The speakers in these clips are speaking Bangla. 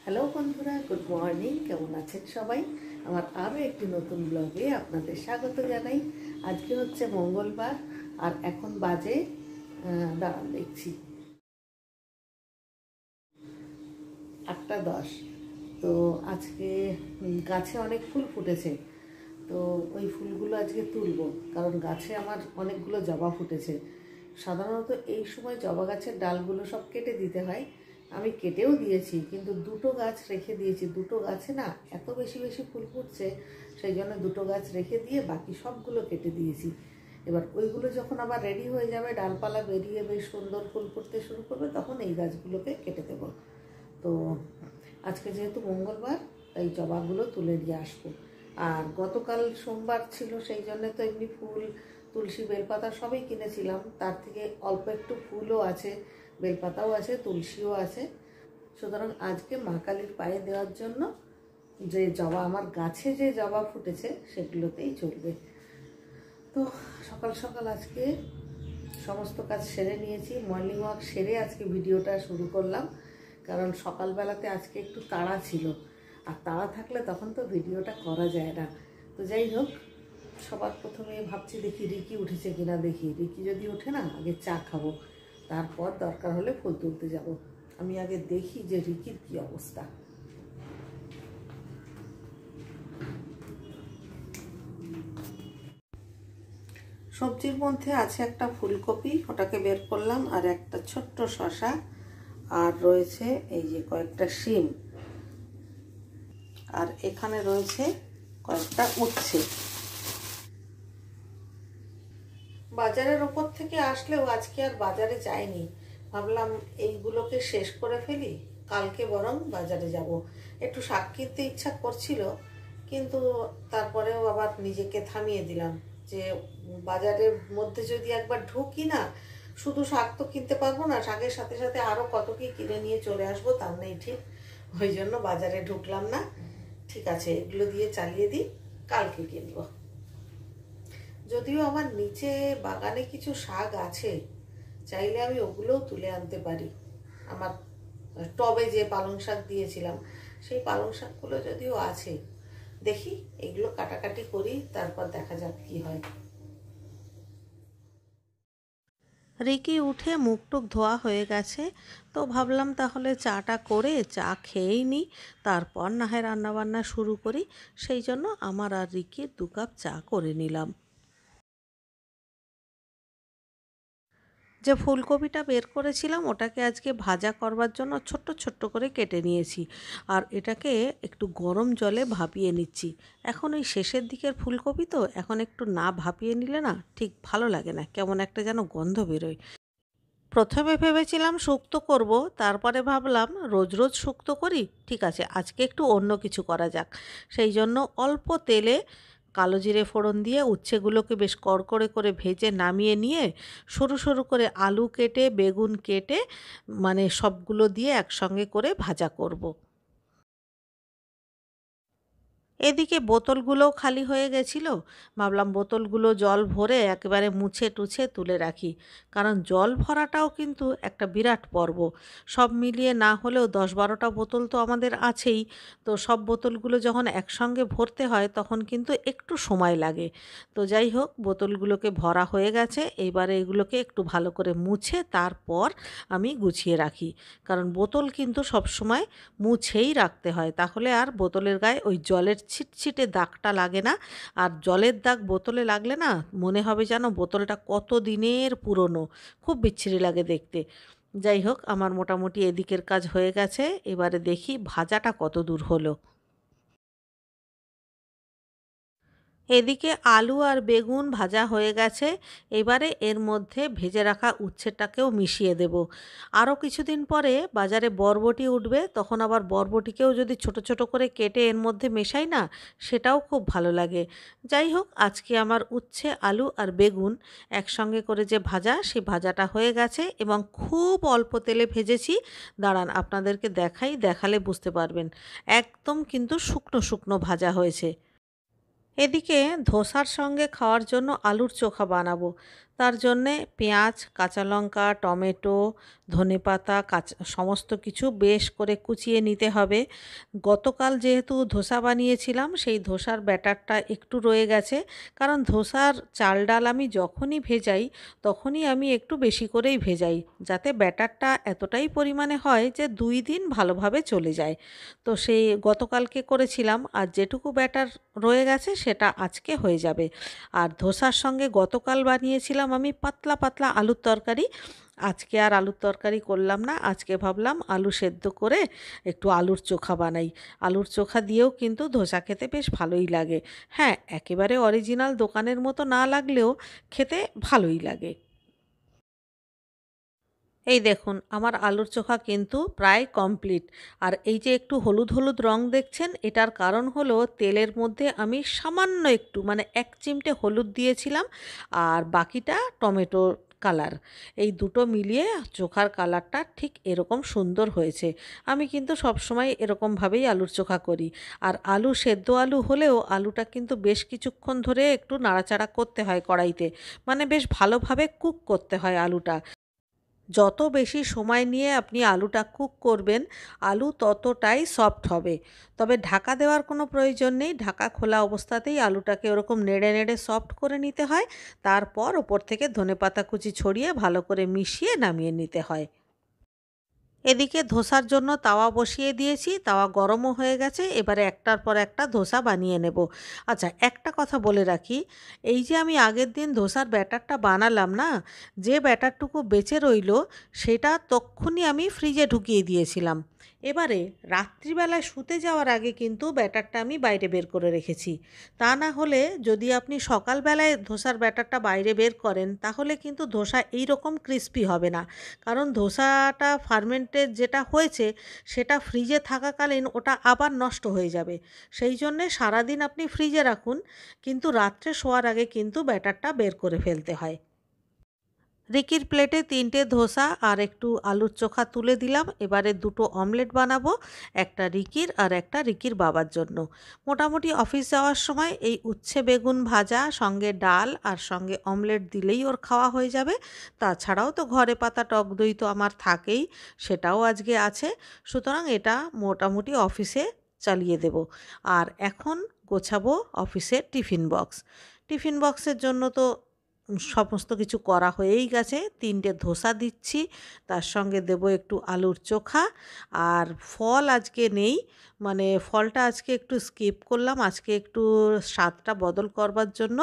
হ্যালো বন্ধুরা, গুড মর্নিং। কেমন আছেন সবাই? আমার আরও একটি নতুন ব্লগে আপনাদের স্বাগত জানাই। আজকে হচ্ছে মঙ্গলবার আর এখন বাজে দাঁড়ান দেখছি 8:10। তো আজকে গাছে অনেক ফুল ফুটেছে, তো ওই ফুলগুলো আজকে তুলবো, কারণ গাছে আমার অনেকগুলো জবা ফুটেছে। সাধারণত এই সময় জবা গাছের ডালগুলো সব কেটে দিতে হয়, আমি কেটেও দিয়েছি, কিন্তু দুটো গাছ রেখে দিয়েছি। দুটো গাছে না এত বেশি বেশি ফুল ফুটছে, সেই জন্য দুটো গাছ রেখে দিয়ে বাকি সবগুলো কেটে দিয়েছি। এবার ওইগুলো যখন আবার রেডি হয়ে যাবে, ডালপালা বেরিয়ে বেশ সুন্দর ফুল ফুটতে শুরু করবে, তখন এই গাছগুলোকে কেটে দেবো। তো আজকে যেহেতু মঙ্গলবার, তাই জবাগুলো তুলে দিয়ে আসবো। আর গতকাল সোমবার ছিল, সেই জন্য তো এমনি ফুল, তুলসী, বেলপাতা সবই কিনেছিলাম। তার থেকে অল্প একটু ফুলও আছে, বেলপাতাও আছে, তুলসীও আছে। সুতরাং আজকে মা কালীর পায়ে দেওয়ার জন্য যে জবা, আমার গাছে যে জবা ফুটেছে সেগুলোতেই চলবে। তো সকাল সকাল আজকে সমস্ত কাজ সেরে নিয়েছি। মর্নিং ওয়াক সেরে আজকে ভিডিওটা শুরু করলাম, কারণ সকালবেলাতে আজকে একটু তাড়া ছিল, আর তাড়া থাকলে তখন তো ভিডিওটা করা যায় না। তো যাই হোক, সবার প্রথমে ভাবছি দেখি রিকি উঠেছে কিনা। দেখি রিকি যদি ওঠে না, আগে চা খাবো, তারপর দরকার হলে ফুল তুলতে যাব। আমি আগে দেখি যে রিকির কি অবস্থা। সবজির মধ্যে আছে একটা ফুলকপি, ওটাকে বের করলাম, আর একটা ছোট্ট শসা, আর রয়েছে এই যে কয়েকটা শিম, আর এখানে রয়েছে কয়েকটা উচ্ছে। বাজারের ওপর থেকে আসলেও আজকে আর বাজারে যাইনি, ভাবলাম এইগুলোকে শেষ করে ফেলি, কালকে বরং বাজারে যাব। একটু শাক কিনতে ইচ্ছা করছিল, কিন্তু তারপরেও আবার নিজেকে থামিয়ে দিলাম যে বাজারের মধ্যে যদি একবার ঢুকি না, শুধু শাক তো কিনতে পারবো না, শাকের সাথে সাথে আরও কত কি কিনে নিয়ে চলে আসবো তার নেই ঠিক। ওই জন্য বাজারে ঢুকলাম না। ঠিক আছে, এগুলো দিয়ে চালিয়ে দিই, কালকে কিনবো। যদিও আমার নিচে বাগানে কিছু শাক আছে, চাইলে আমি ওগুলোও তুলে আনতে পারি। আমার টবে যে পালং শাক দিয়েছিলাম, সেই পালং শাকগুলো যদিও আছে। দেখি এগুলো কাটাকাটি করি, তারপর দেখা যাক কি হয়। রিকি উঠে মুখ টুক ধোয়া হয়ে গেছে, তো ভাবলাম তাহলে চাটা করে চা খেয়েই নিই, তারপর না হয় রান্নাবান্না শুরু করি। সেই জন্য আমার আর রিকির 2 কাপ চা করে নিলাম। যে ফুলকপিটা বের করেছিলাম, ওটাকে আজকে ভাজা করবার জন্য ছোট্ট ছোট্ট করে কেটে নিয়েছি, আর এটাকে একটু গরম জলে ভাপিয়ে নিচ্ছি। এখন ওই শেষের দিকের ফুলকপি তো, এখন একটু না ভাপিয়ে নিলে না ঠিক ভালো লাগে না, কেমন একটা যেন গন্ধ বেরোয়। প্রথমে ভেবেছিলাম শুক্তো করব, তারপরে ভাবলাম রোজ রোজ শুক্তো করি, ঠিক আছে আজকে একটু অন্য কিছু করা যাক। সেই জন্য অল্প তেলে কালো জিরে ফোড়ন দিয়ে উচ্ছেগুলোকে বেশ কড়কড়ে করে ভেজে নামিয়ে নিয়ে, সরু সরু করে আলু কেটে, বেগুন কেটে, মানে সবগুলো দিয়ে একসঙ্গে করে ভাজা করব। এদিকে বোতলগুলোও খালি হয়ে গেছিল, ভাবলাম বোতলগুলো জল ভরে একেবারে মুছে টুছে তুলে রাখি, কারণ জল ভরাটাও কিন্তু একটা বিরাট পর্ব। সব মিলিয়ে না হলেও 10-12টা বোতল তো আমাদের আছেই। তো সব বোতলগুলো যখন একসঙ্গে ভরতে হয় তখন কিন্তু একটু সময় লাগে। তো যাই হোক, বোতলগুলোকে ভরা হয়ে গেছে, এইবারে এগুলোকে একটু ভালো করে মুছে তারপর আমি গুছিয়ে রাখি, কারণ বোতল কিন্তু সবসময় মুছেই রাখতে হয়, তাহলে আর বোতলের গায়ে ওই জলের ছিটছিটে দাগটা লাগে না। আর জলের দাগ বোতলে লাগলে না, মনে হবে যেন বোতলটা কত দিনের পুরনো, খুব বিচ্ছিরি লাগে দেখতে। যাই হোক, আমার মোটামুটি এদিকের কাজ হয়ে গেছে, এবারে দেখি ভাজাটা কত দূর হলো। এদিকে আলু আর বেগুন ভাজা হয়ে গেছে, এবারে এর মধ্যে ভেজে রাখা উচ্ছেটাকেও মিশিয়ে দেব। আরও কিছুদিন পরে বাজারে বরবটি উঠবে, তখন আবার বরবটিকেও যদি ছোট ছোট করে কেটে এর মধ্যে মেশাই না, সেটাও খুব ভালো লাগে। যাই হোক, আজকে আমার উচ্ছে, আলু আর বেগুন একসঙ্গে করে যে ভাজা, সেই ভাজাটা হয়ে গেছে এবং খুব অল্প তেলে ভেজেছি। দাঁড়ান আপনাদেরকে দেখাই, দেখালে বুঝতে পারবেন। একদম কিন্তু শুকনো শুকনো ভাজা হয়েছে। এদিকে ধোসার সঙ্গে খাওয়ার জন্য আলুর চোখা বানাবো। তার জন্যে পেঁয়াজ, কাঁচা লঙ্কা, টমেটো, ধনেপাতা, সমস্ত কিছু বেশ করে কুচিয়ে নিতে হবে। গতকাল যেহেতু ধোসা বানিয়েছিলাম, সেই ধোসার ব্যাটারটা একটু রয়ে গেছে, কারণ ধোসার চাল ডাল আমি যখনই ভেজাই তখনই আমি একটু বেশি করেই ভেজাই, যাতে ব্যাটারটা এতটাই পরিমাণে হয় যে 2 দিন ভালোভাবে চলে যায়। তো সেই গতকালকে করেছিলাম, আর যেটুকু ব্যাটার রয়ে গেছে সেটা আজকে হয়ে যাবে। আর ধোসার সঙ্গে গতকাল বানিয়েছিলাম আমি পাতলা পাতলা আলুর তরকারি। আজকে আর আলুর তরকারি করলাম না, আজকে ভাবলাম আলু সেদ্ধ করে একটু আলুর চোখা বানাই। আলুর চোখা দিয়েও কিন্তু ধোসা খেতে বেশ ভালোই লাগে। হ্যাঁ, একেবারে অরিজিনাল দোকানের মতো না লাগলেও খেতে ভালোই লাগে। এই দেখুন, আমার আলুর চোখা কিন্তু প্রায় কমপ্লিট। আর এই যে একটু হলুদ হলুদ রং দেখছেন, এটার কারণ হলো তেলের মধ্যে আমি সামান্য একটু মানে 1 চিমটে হলুদ দিয়েছিলাম, আর বাকিটা টমেটো কালার। এই দুটো মিলিয়ে চোখার কালারটা ঠিক এরকম সুন্দর হয়েছে। আমি কিন্তু সবসময় এরকমভাবেই আলুর চোখা করি। আর আলু সেদ্ধ আলু হলেও আলুটা কিন্তু বেশ কিছুক্ষণ ধরে একটু নাড়াচাড়া করতে হয় কড়াইতে, মানে বেশ ভালোভাবে কুক করতে হয় আলুটা। যত বেশি সময় নিয়ে আপনি আলুটা কুক করবেন, আলু ততটাই সফট হবে। তবে ঢাকা দেওয়ার কোনো প্রয়োজন নেই, ঢাকা খোলা অবস্থাতেই আলুটাকে ওরকম নেড়ে নেড়ে সফট করে নিতে হয়। তারপর ওপর থেকে ধনেপাতা কুচি ছড়িয়ে ভালো করে মিশিয়ে নামিয়ে নিতে হয়। এদিকে ধোসার জন্য তাওয়া বসিয়ে দিয়েছি, তাওয়া গরমও হয়ে গেছে, এবারে একটার পর একটা ধোসা বানিয়ে নেব। আচ্ছা, একটা কথা বলে রাখি, এই যে আমি আগের দিন ধোসার ব্যাটারটা বানালাম না, যে ব্যাটারটুকু বেঁচে রইল সেটা তক্ষুনি আমি ফ্রিজে ঢুকিয়ে দিয়েছিলাম। এবারে রাত্রিবেলায় শুতে যাওয়ার আগে কিন্তু ব্যাটারটা আমি বাইরে বের করে রেখেছি। তা না হলে যদি আপনি সকালবেলায় ধোসার ব্যাটারটা বাইরে বের করেন, তাহলে কিন্তু ধোসা এই রকম ক্রিস্পি হবে না। কারণ ধোসাটা ফার্মেন্টেড যেটা হয়েছে সেটা ফ্রিজে থাকাকালীন ওটা আবার নষ্ট হয়ে যাবে। সেই জন্যে সারাদিন আপনি ফ্রিজে রাখুন, কিন্তু রাত্রে শোয়ার আগে কিন্তু ব্যাটারটা বের করে ফেলতে হয়। রিকির প্লেটে 3টে ধোসা আর একটু আলুর চোখা তুলে দিলাম। এবারে 2টো অমলেট বানাবো, একটা রিকির আর একটা রিকির বাবার জন্য। মোটামুটি অফিস যাওয়ার সময় এই উচ্ছে বেগুন ভাজা সঙ্গে ডাল আর সঙ্গে অমলেট দিলেই ওর খাওয়া হয়ে যাবে। তাছাড়াও তো ঘরে পাতা টক দই তো আমার থাকেই, সেটাও আজকে আছে। সুতরাং এটা মোটামুটি অফিসে চালিয়ে দেব। আর এখন গোছাবো অফিসের টিফিন বক্স। টিফিন বক্সের জন্য তো সমস্ত কিছু করা হয়েই গেছে। 3টে ধোসা দিচ্ছি, তার সঙ্গে দেবো একটু আলুর চোখা। আর ফল আজকে নেই, মানে ফলটা আজকে একটু স্কিপ করলাম। আজকে একটু স্বাদটা বদল করবার জন্য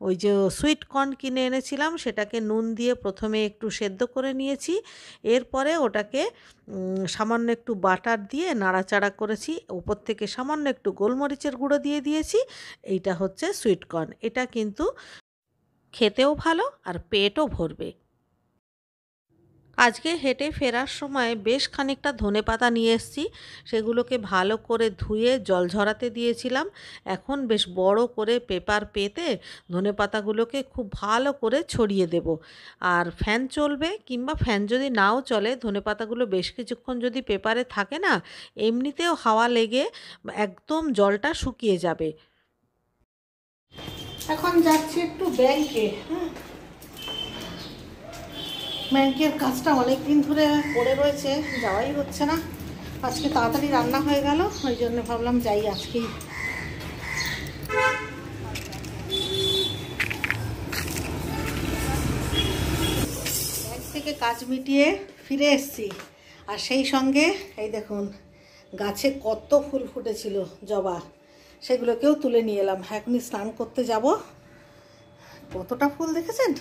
ওই যে সুইট কর্ন কিনে এনেছিলাম, সেটাকে নুন দিয়ে প্রথমে একটু সেদ্ধ করে নিয়েছি। এরপরে ওটাকে সামান্য একটু বাটার দিয়ে নাড়াচাড়া করেছি, ওপর থেকে সামান্য একটু গোলমরিচের গুঁড়ো দিয়ে দিয়েছি। এইটা হচ্ছে সুইট কর্ন। এটা কিন্তু খেতেও ভালো আর পেটও ভরবে। আজকে হেঁটে ফেরার সময় বেশ খানিকটা ধনেপাতা নিয়ে এসেছি, সেগুলোকে ভালো করে ধুয়ে জল ঝরাতে দিয়েছিলাম। এখন বেশ বড় করে পেপার পেতে ধনেপাতাগুলোকে খুব ভালো করে ছড়িয়ে দেব। আর ফ্যান চলবে, কিংবা ফ্যান যদি নাও চলে, ধনেপাতাগুলো বেশ কিছুক্ষণ যদি পেপারে থাকে না, এমনিতেও হাওয়া লেগে একদম জলটা শুকিয়ে যাবে। এখন যাচ্ছি একটু ব্যাংকে। ব্যাংকের কাজটা অনেক দিন ধরে পড়ে রয়েছে, যাওয়াই হচ্ছে না। আজকে তাড়াতাড়ি রান্না হয়ে গেল, ওই জন্য ভাবলাম যাই আজকেই। ব্যাংক থেকে কাজ মিটিয়ে ফিরে এসেছি, আর সেই সঙ্গে এই দেখুন গাছে কত ফুল ফুটেছিল জবা, সেগুলোকেও তুলে নিয়ে এলাম। এখনই স্নান করতে যাব। কতটা ফুল দেখেছেন?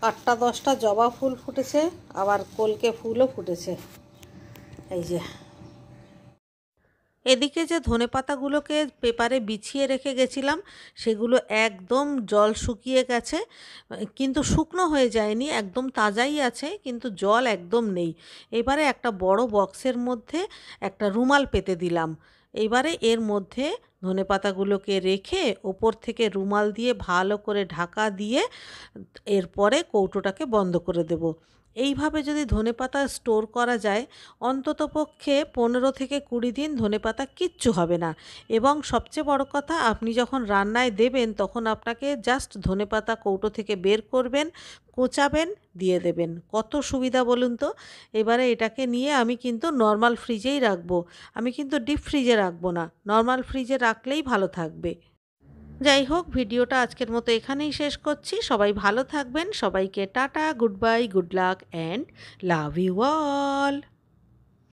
8টা 10টা জবা ফুল ফুটেছে, আবার কলকে ফুলও ফুটেছে। এই যে এদিকে যে ধনেপাতাগুলোকে পেপারে বিছিয়ে রেখে গেছিলাম, সেগুলো একদম জল শুকিয়ে গেছে, কিন্তু শুকনো হয়ে যায়নি, একদম তাজাই আছে, কিন্তু জল একদম নেই। এবারে একটা বড় বক্সের মধ্যে একটা রুমাল পেতে দিলাম। এবারে এর মধ্যে ধনেপাতাগুলোকে রেখে ওপর থেকে রুমাল দিয়ে ভালো করে ঢাকা দিয়ে এরপরে কৌটোটাকে বন্ধ করে দেব। এইভাবে যদি ধনেপাতা স্টোর করা যায় অন্ততপক্ষে 15 থেকে 20 দিন ধনেপাতা কিচ্ছু হবে না। এবং সবচেয়ে বড় কথা, আপনি যখন রান্নায় দেবেন তখন আপনাকে জাস্ট ধনেপাতা কৌটো থেকে বের করবেন, কোচাবেন, দিয়ে দেবেন। কত সুবিধা বলুন তো। এবারে এটাকে নিয়ে আমি কিন্তু নর্মাল ফ্রিজেই রাখবো, আমি কিন্তু ডিপ ফ্রিজে রাখবো না, নর্মাল ফ্রিজে রাখলেই ভালো থাকবে। যাই হোক, ভিডিওটা আজকের মতো এখানেই শেষ করছি। সবাই ভালো থাকবেন, সবাইকে tata, good bye, good luck and love you all.